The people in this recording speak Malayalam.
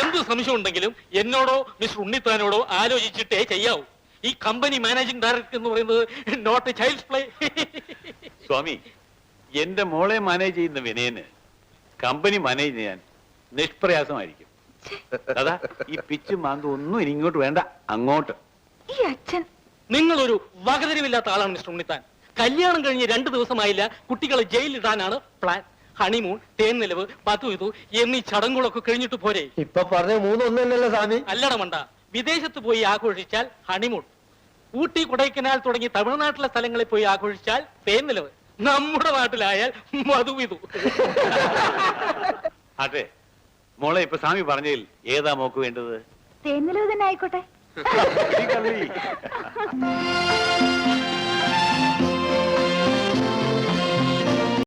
എന്ത് സംശയം ഉണ്ടെങ്കിലും എന്നോടോ മിസ്റ്റർ ഉണ്ണിത്താനോടോ ആലോചിച്ചിട്ടേ ചെയ്യാവൂ. ഈ കമ്പനി മാനേജിംഗ് ഡയറക്ടർ എന്ന് പറയുന്നത് നോട്ട് എ ചൈൽഡ്സ് പ്ലേ. സ്വാമി, എന്റെ മോളെ മാനേജ് ചെയ്യുന്ന വിനയന് കമ്പനി മാനേജ് ചെയ്യാൻ നിഷ്പ്രയാസമായിരിക്കും. അതാ ഈ പിച്ചും മാന്തും ഒന്നും ഇനി ഇങ്ങോട്ട് വേണ്ട, അങ്ങോട്ട്. ഈ അച്ഛൻ നിങ്ങളൊരു വകതിരിവില്ലാത്ത ആളാണ് മിസ്റ്റർ ഉണ്ണിത്താൻ. കല്യാണം കഴിഞ്ഞ് 2 ദിവസമായില്ല, കുട്ടികളെ ജയിലിലിടാനാണ് പ്ലാൻ. ഹണിമൂൺ, തേൻ നിലവ്, പതുവിതു എന്നീ ചടങ്ങുകളൊക്കെ കഴിഞ്ഞിട്ട് പോരെ? ഇപ്പൊ പറഞ്ഞ 3 ഒന്നല്ലോ സ്വാമി. അല്ലട മണ്ട, വിദേശത്ത് പോയി ആഘോഷിച്ചാൽ ഹണിമൂൺ, ഊട്ടി കൊടൈക്കനാൽ തുടങ്ങി തമിഴ്നാട്ടിലെ സ്ഥലങ്ങളിൽ പോയി ആഘോഷിച്ചാൽ തേൻ നിലവ്, നമ്മുടെ നാട്ടിലായാൽ മധുവിതു. അതെ മോളെ, ഇപ്പൊ സ്വാമി പറഞ്ഞതിൽ ഏതാ മോക്ക് വേണ്ടത്? തേന്നിലവ് തന്നെ ആയിക്കോട്ടെ. ഈ കള്ളി.